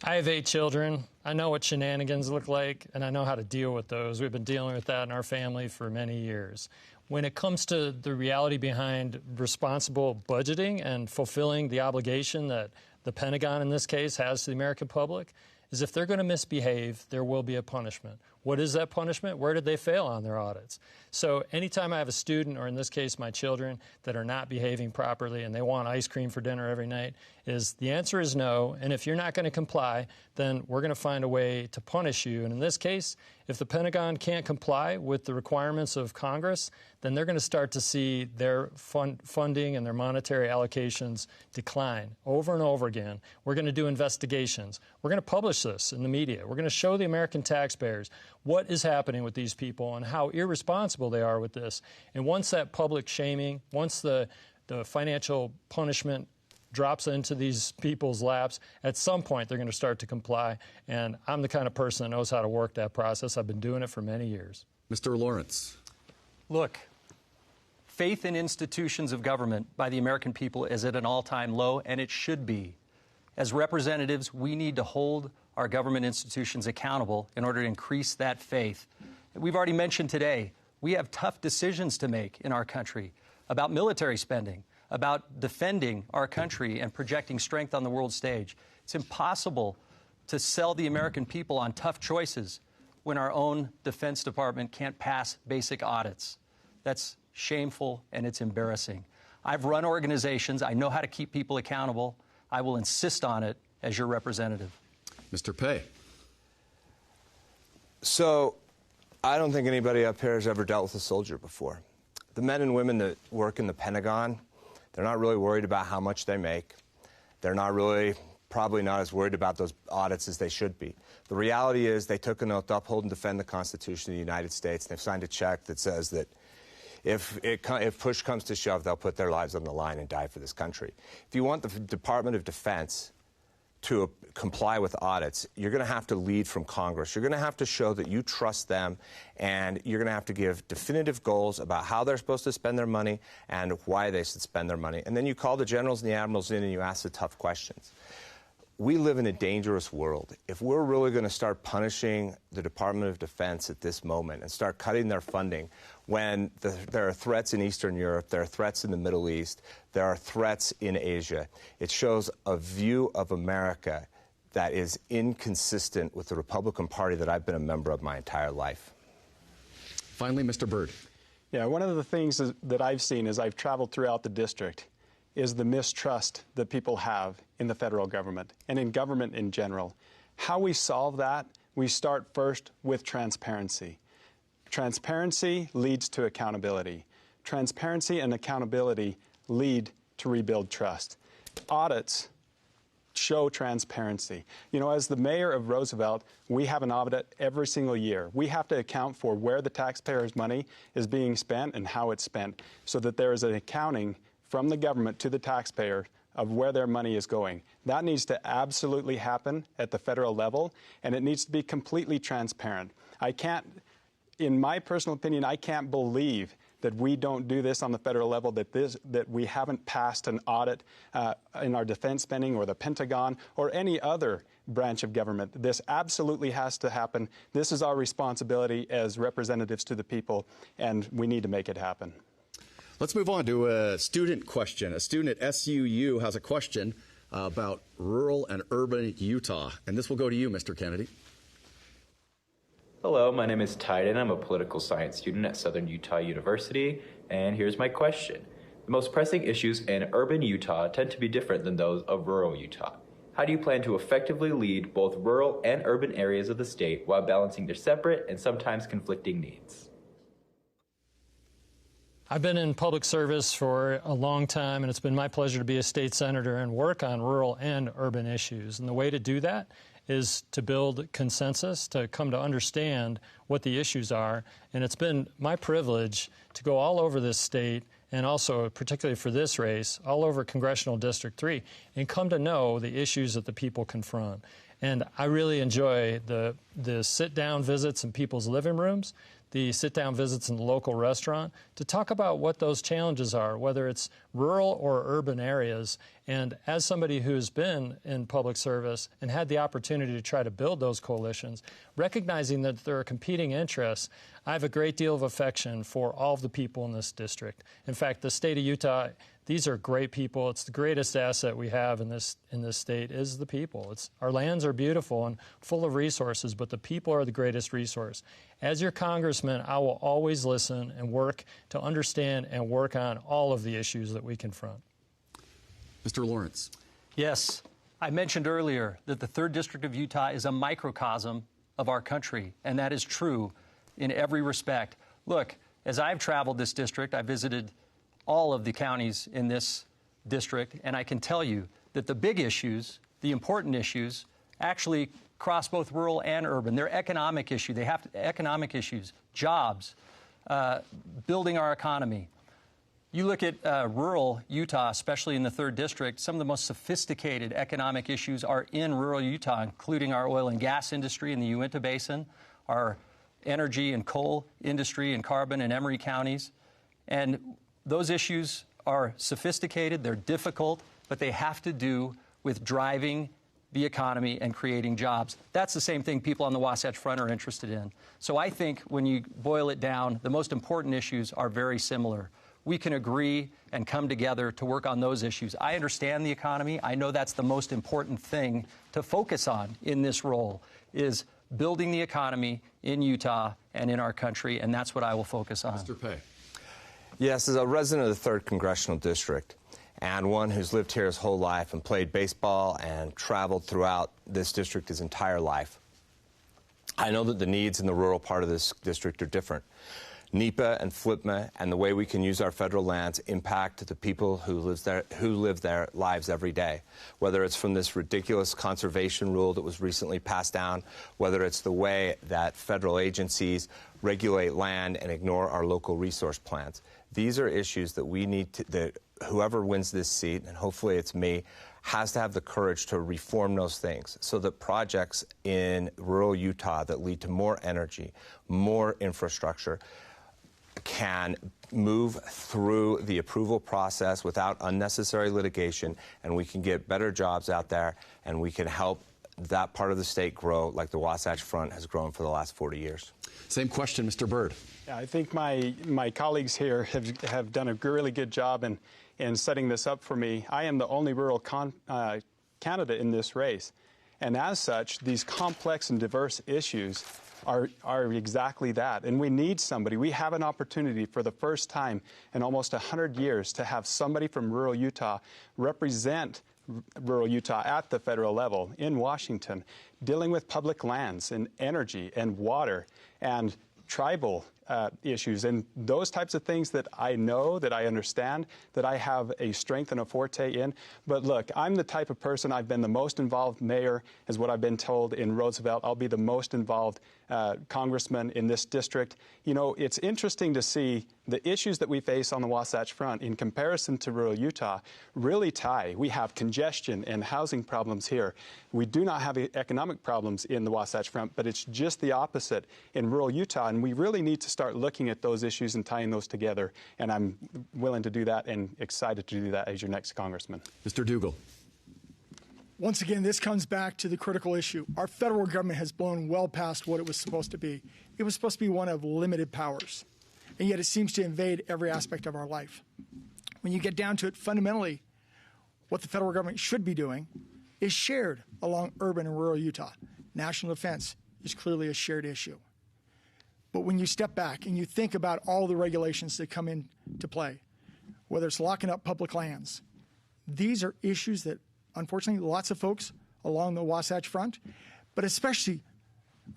[SPEAKER 4] I have 8 children. I know what shenanigans look like, and I know how to deal with those. We've been dealing with that in our family for many years. When it comes to the reality behind responsible budgeting and fulfilling the obligation that the Pentagon, in this case, has to the American public, is if they're going to misbehave, there will be a punishment. What is that punishment? Where did they fail on their audits? So anytime I have a student, or in this case my children, that are not behaving properly and they want ice cream for dinner every night, the answer is no. And if you're not going to comply, then we're going to find a way to punish you. And in this case, if the Pentagon can't comply with the requirements of Congress, then they're going to start to see their funding and their monetary allocations decline over and over again. We're going to do investigations. We're going to publish this in the media. We're going to show the American taxpayers what is happening with these people and how irresponsible they are with this. And once that public shaming, once the financial punishment drops into these people's laps, at some point they're going to start to comply. And I'm the kind of person that knows how to work that process. I've been doing it for many years.
[SPEAKER 2] Mr. Lawrence.
[SPEAKER 5] Look, faith in institutions of government by the American people is at an all-time low, and it should be. As representatives, we need to hold our government institutions accountable in order to increase that faith. We've already mentioned today, we have tough decisions to make in our country about military spending, about defending our country and projecting strength on the world stage. It's impossible to sell the American people on tough choices when our own Defense Department can't pass basic audits. That's shameful and it's embarrassing. I've run organizations. I know how to keep people accountable. I will insist on it as your representative.
[SPEAKER 2] Mr. Pei.
[SPEAKER 6] So I don't think anybody up here has ever dealt with a soldier before. The men and women that work in the Pentagon, they're not really worried about how much they make. They're not really, probably not as worried about those audits as they should be. The reality is they took an oath to uphold and defend the Constitution of the United States, and they've signed a check that says that if push comes to shove, they'll put their lives on the line and die for this country. If you want the Department of Defense to comply with audits, you're going to have to lead from Congress. You're going to have to show that you trust them, and you're going to have to give definitive goals about how they're supposed to spend their money and why they should spend their money. And then you call the generals and the admirals in and you ask the tough questions. We live in a dangerous world. If we're really going to start punishing the Department of Defense at this moment and start cutting their funding when there are threats in Eastern Europe, there are threats in the Middle East, there are threats in Asia, it shows a view of America that is inconsistent with the Republican Party that I've been a member of my entire life.
[SPEAKER 2] Finally, Mr. Byrd.
[SPEAKER 7] Yeah, one of the things that I've seen as I've traveled throughout the district is the mistrust that people have in the federal government and in government in general. How we solve that, we start first with transparency. Transparency leads to accountability. Transparency and accountability lead to rebuild trust. Audits show transparency. You know, as the mayor of Roosevelt, we have an audit every single year. We have to account for where the taxpayers' money is being spent and how it's spent so that there is an accounting from the government to the taxpayer of where their money is going. That needs to absolutely happen at the federal level, and it needs to be completely transparent. In my personal opinion, I can't believe that we don't do this on the federal level, that we haven't passed an audit in our defense spending or the Pentagon or any other branch of government. This absolutely has to happen. This is our responsibility as representatives to the people, and we need to make it happen.
[SPEAKER 2] Let's move on to a student question. A student at SUU has a question about rural and urban Utah. And this will go to you, Mr. Kennedy.
[SPEAKER 8] Hello, my name is Tyden. I'm a political science student at Southern Utah University. And here's my question. The most pressing issues in urban Utah tend to be different than those of rural Utah. How do you plan to effectively lead both rural and urban areas of the state while balancing their separate and sometimes conflicting needs?
[SPEAKER 4] I've been in public service for a long time, and it's been my pleasure to be a state senator and work on rural and urban issues. And the way to do that is to build consensus, to come to understand what the issues are. And it's been my privilege to go all over this state, and also, particularly for this race, all over Congressional District 3, and come to know the issues that the people confront. And I really enjoy the sit-down visits in people's living rooms, the sit-down visits in the local restaurant, to talk about what those challenges are, whether it's rural or urban areas. And as somebody who's been in public service and had the opportunity to try to build those coalitions, recognizing that there are competing interests, I have a great deal of affection for all of the people in this district. In fact, the state of Utah, these are great people. It's the greatest asset we have in this state is the people. Our lands are beautiful and full of resources, but the people are the greatest resource. As your congressman, I will always listen and work to understand and work on all of the issues that we confront.
[SPEAKER 2] Mr. Lawrence.
[SPEAKER 5] Yes, I mentioned earlier that the 3rd District of Utah is a microcosm of our country, and that is true in every respect. Look, as I've traveled this district, I visited all of the counties in this district, and I can tell you that the big issues, the important issues, actually cross both rural and urban. They're economic issues. They have economic issues, jobs, building our economy. You look at rural Utah, especially in the 3rd District, some of the most sophisticated economic issues are in rural Utah, including our oil and gas industry in the Uinta Basin, our energy and coal industry in Carbon and Emery counties. And those issues are sophisticated, they're difficult, but they have to do with driving the economy and creating jobs. That's the same thing people on the Wasatch Front are interested in. So I think when you boil it down, the most important issues are very similar. We can agree and come together to work on those issues. I understand the economy. I know that's the most important thing to focus on in this role, is building the economy in Utah and in our country, and that's what I will focus on.
[SPEAKER 2] Mr. Pei.
[SPEAKER 6] Yes, as a resident of the 3rd Congressional District and one who's lived here his whole life and played baseball and traveled throughout this district his entire life, I know that the needs in the rural part of this district are different. NEPA and FLIPMA and the way we can use our federal lands impact the people who live their lives every day, whether it's from this ridiculous conservation rule that was recently passed down, whether it's the way that federal agencies regulate land, and ignore our local resource plans. These are issues that we need to, that whoever wins this seat, and hopefully it's me, has to have the courage to reform those things so that projects in rural Utah that lead to more energy, more infrastructure, can move through the approval process without unnecessary litigation, and we can get better jobs out there, and we can help that part of the state grow like the Wasatch Front has grown for the last 40 years.
[SPEAKER 2] Same question, Mr. Byrd.
[SPEAKER 7] Yeah, I think my colleagues here have done a really good job in setting this up for me. I am the only rural candidate in this race, and as such, these complex and diverse issues are exactly that. And we need somebody. We have an opportunity for the first time in almost 100 years to have somebody from rural Utah represent rural Utah at the federal level in Washington, dealing with public lands and energy and water and tribal issues and those types of things that I know, that I understand, that I have a strength and a forte in. But look, I'm the type of person, I've been the most involved mayor, is what I've been told in Roosevelt. I'll be the most involved congressman in this district. You know, it's interesting to see the issues that we face on the Wasatch Front in comparison to rural Utah really tie. We have congestion and housing problems here. We do not have economic problems in the Wasatch Front, but it's just the opposite in rural Utah, and we really need to start looking at those issues and tying those together, and I'm willing to do that and excited to do that as your next congressman.
[SPEAKER 2] Mr. Dougal.
[SPEAKER 3] Once again, this comes back to the critical issue. Our federal government has blown well past what it was supposed to be. It was supposed to be one of limited powers, and yet it seems to invade every aspect of our life. When you get down to it, fundamentally, what the federal government should be doing is shared along urban and rural Utah. National defense is clearly a shared issue. But when you step back and you think about all the regulations that come into play, whether it's locking up public lands, these are issues that, unfortunately, lots of folks along the Wasatch Front, but especially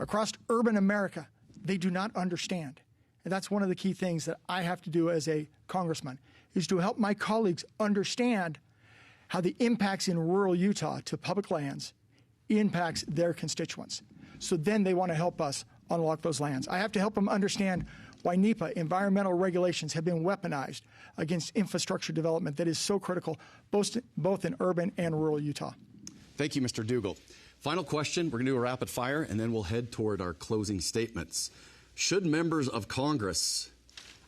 [SPEAKER 3] across urban America, they do not understand. And that's one of the key things that I have to do as a congressman, is to help my colleagues understand how the impacts in rural Utah to public lands impacts their constituents. So then they want to help us unlock those lands. I have to help them understand why NEPA, environmental regulations, have been weaponized against infrastructure development that is so critical, both in urban and rural Utah.
[SPEAKER 2] Thank you, Mr. Dougal. Final question. We're going to do a rapid fire, and then we'll head toward our closing statements. Should members of Congress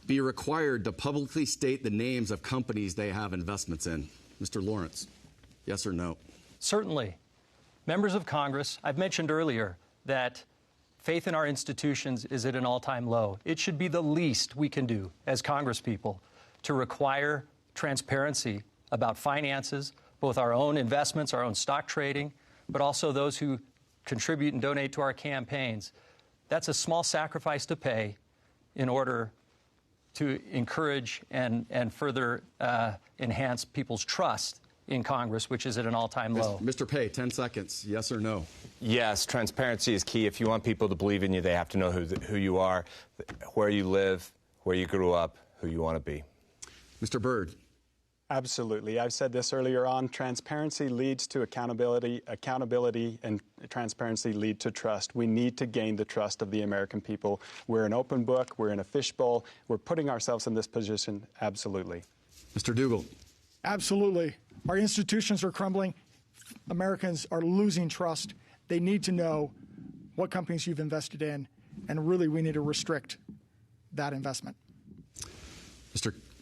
[SPEAKER 2] be required to publicly state the names of companies they have investments in? Mr. Lawrence, yes or no?
[SPEAKER 5] Certainly. Members of Congress, I've mentioned earlier that faith in our institutions is at an all-time low. It should be the least we can do as congresspeople to require transparency about finances, both our own investments, our own stock trading, but also those who contribute and donate to our campaigns. That's a small sacrifice to pay in order to encourage and further enhance people's trust in Congress, which is at an all-time low.
[SPEAKER 2] Mr. Pay, 10 seconds, yes or no?
[SPEAKER 6] Yes, transparency is key. If you want people to believe in you, they have to know who you are, where you live, where you grew up, who you want to be.
[SPEAKER 2] Mr. Byrd.
[SPEAKER 7] Absolutely. I've said this earlier on. Transparency leads to accountability. Accountability and transparency lead to trust. We need to gain the trust of the American people. We're an open book. We're in a fishbowl. We're putting ourselves in this position. Absolutely.
[SPEAKER 2] Mr. Dougal.
[SPEAKER 3] Absolutely. Our institutions are crumbling. Americans are losing trust. They need to know what companies you've invested in, and really we need to restrict that investment.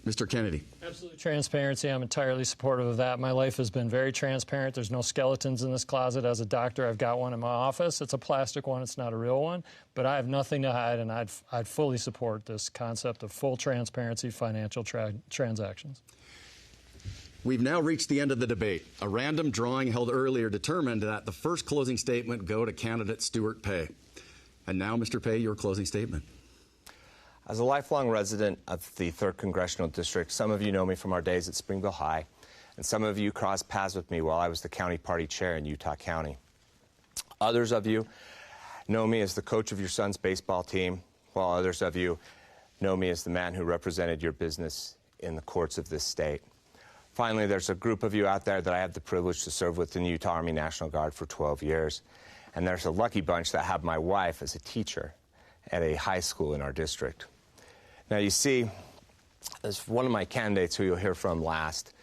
[SPEAKER 2] Mr. Kennedy.
[SPEAKER 4] Absolute transparency. I'm entirely supportive of that. My life has been very transparent. There's no skeletons in this closet. As a doctor, I've got one in my office. It's a plastic one. It's not a real one. But I have nothing to hide, and I'd fully support this concept of full transparency financial transactions.
[SPEAKER 2] We've now reached the end of the debate. A random drawing held earlier determined that the first closing statement go to candidate Stuart Pay. And now, Mr. Pay, your closing statement.
[SPEAKER 6] As a lifelong resident of the 3rd Congressional District, some of you know me from our days at Springville High, and some of you crossed paths with me while I was the county party chair in Utah County. Others of you know me as the coach of your son's baseball team, while others of you know me as the man who represented your business in the courts of this state. Finally, there's a group of you out there that I have the privilege to serve with in the Utah Army National Guard for 12 years. And there's a lucky bunch that have my wife as a teacher. at a high school in our district. Now, you see, as one of my candidates who you'll hear from last,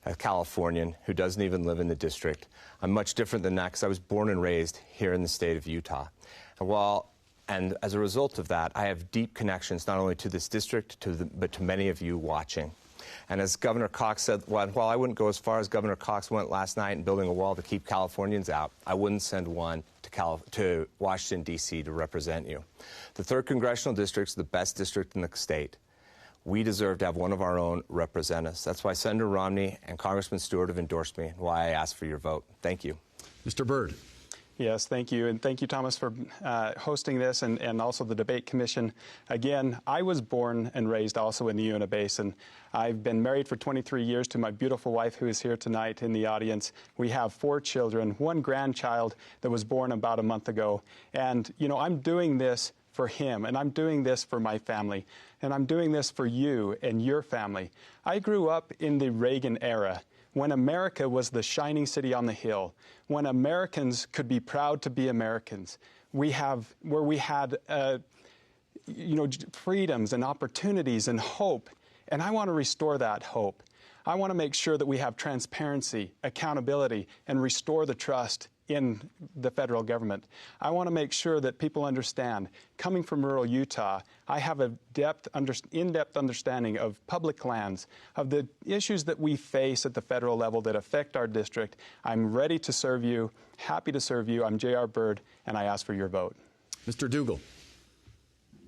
[SPEAKER 6] a Californian who doesn't even live in the district, I'm much different than that because I was born and raised here in the state of Utah. And as a result of that, I have deep connections not only to this district, but to many of you watching. And as Governor Cox said, while I wouldn't go as far as Governor Cox went last night in building a wall to keep Californians out, I wouldn't send one to Washington, D.C. to represent you. The 3rd Congressional District is the best district in the state. We deserve to have one of our own represent us. That's why Senator Romney and Congressman Stewart have endorsed me and why I ask for your vote. Thank you.
[SPEAKER 2] Mr. Byrd.
[SPEAKER 7] Yes, thank you. And thank you, Thomas, for hosting this and also the Debate Commission. Again, I was born and raised also in the Uinta Basin. I've been married for 23 years to my beautiful wife who is here tonight in the audience. We have 4 children, 1 grandchild that was born about a month ago. And, you know, I'm doing this for him, and I'm doing this for my family, and I'm doing this for you and your family. I grew up in the Reagan era, when America was the shining city on the hill, when Americans could be proud to be Americans. Where we had freedoms and opportunities and hope, and I want to restore that hope. I want to make sure that we have transparency, accountability, and restore the trust in the federal government. I want to make sure that people understand, coming from rural Utah, I have a in-depth understanding of public lands, of the issues that we face at the federal level that affect our district. I'm ready to serve you, happy to serve you. I'm J.R. Byrd, and I ask for your vote.
[SPEAKER 2] Mr. Dougal.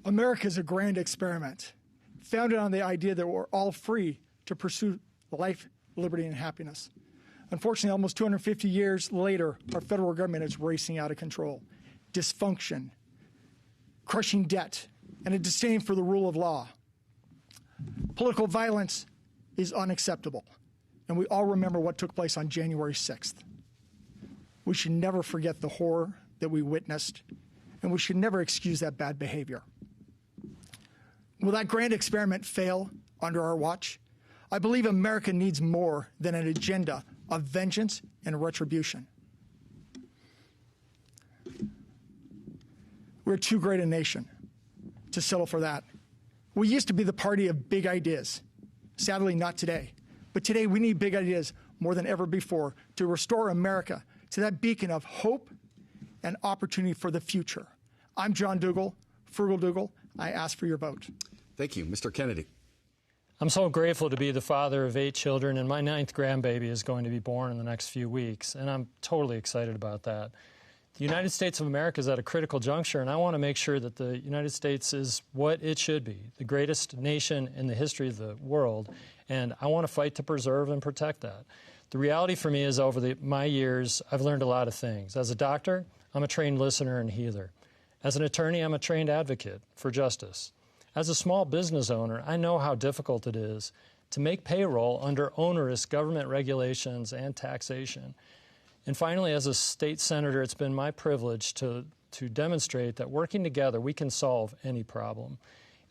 [SPEAKER 3] America is a grand experiment, founded on the idea that we're all free to pursue life, liberty, and happiness. Unfortunately, almost 250 years later, our federal government is racing out of control. Dysfunction, crushing debt, and a disdain for the rule of law. Political violence is unacceptable, and we all remember what took place on January 6th. We should never forget the horror that we witnessed, and we should never excuse that bad behavior. Will that grand experiment fail under our watch? I believe America needs more than an agenda of vengeance and retribution. We're too great a nation to settle for that. We used to be the party of big ideas. Sadly, not today. But today we need big ideas more than ever before to restore America to that beacon of hope and opportunity for the future. I'm John Dougal, Frugal Dougal. I ask for your vote.
[SPEAKER 2] Thank you. Mr. Kennedy.
[SPEAKER 4] I'm so grateful to be the father of 8 children, and my 9th grandbaby is going to be born in the next few weeks, and I'm totally excited about that. The United States of America is at a critical juncture, and I want to make sure that the United States is what it should be, the greatest nation in the history of the world, and I want to fight to preserve and protect that. The reality for me is over my years, I've learned a lot of things. As a doctor, I'm a trained listener and healer. As an attorney, I'm a trained advocate for justice. As a small business owner, I know how difficult it is to make payroll under onerous government regulations and taxation. And finally, as a state senator, it's been my privilege to demonstrate that working together, we can solve any problem.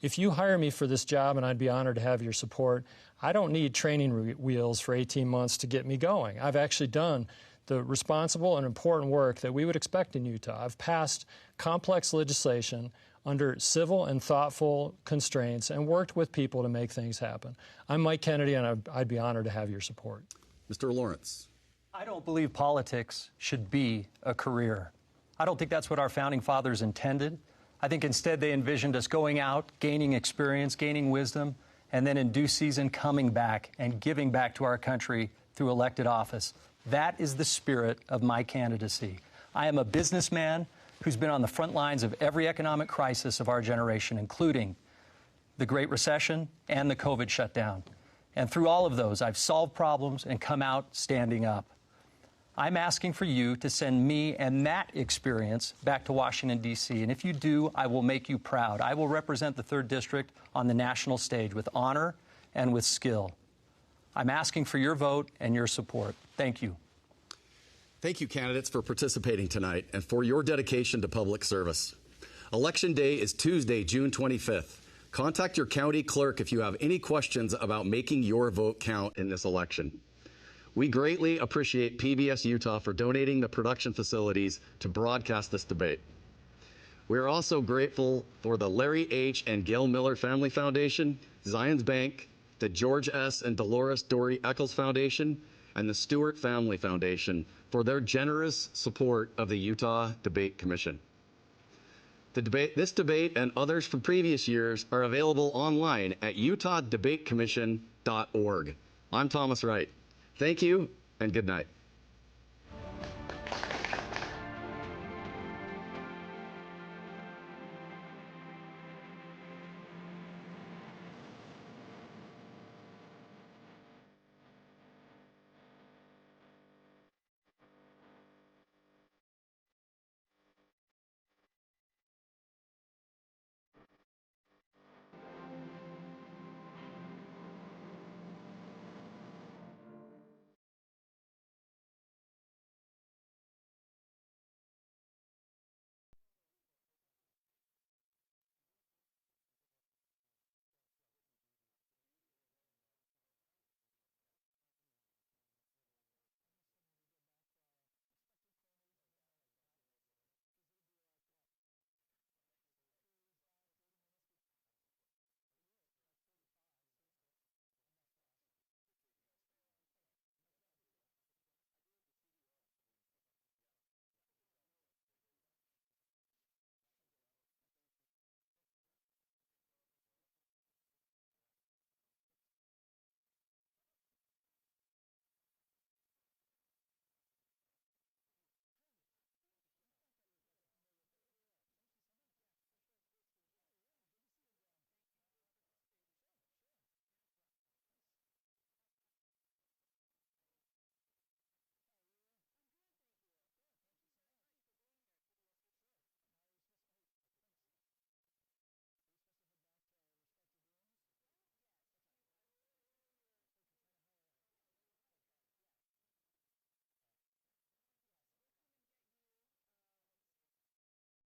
[SPEAKER 4] If you hire me for this job, and I'd be honored to have your support, I don't need training wheels for 18 months to get me going. I've actually done the responsible and important work that we would expect in Utah. I've passed complex legislation under civil and thoughtful constraints and worked with people to make things happen. I'm Mike Kennedy, and I'd be honored to have your support.
[SPEAKER 2] Mr. Lawrence.
[SPEAKER 5] I don't believe politics should be a career. I don't think that's what our founding fathers intended. I think instead they envisioned us going out, gaining experience, gaining wisdom, and then in due season coming back and giving back to our country through elected office. That is the spirit of my candidacy. I am a businessman who's been on the front lines of every economic crisis of our generation, including the Great Recession and the COVID shutdown. And through all of those, I've solved problems and come out standing up. I'm asking for you to send me and that experience back to Washington, D.C. And if you do, I will make you proud. I will represent the 3rd District on the national stage with honor and with skill. I'm asking for your vote and your support. Thank you.
[SPEAKER 2] Thank you, candidates, for participating tonight and for your dedication to public service. Election Day is Tuesday, June 25th. Contact your county clerk if you have any questions about making your vote count in this election. We greatly appreciate PBS Utah for donating the production facilities to broadcast this debate. We are also grateful for the Larry H. and Gail Miller Family Foundation, Zions Bank, the George S. and Dolores Dory Eccles Foundation, and the Stewart Family Foundation for their generous support of the Utah Debate Commission. This debate and others from previous years are available online at utahdebatecommission.org. I'm Thomas Wright. Thank you and good night.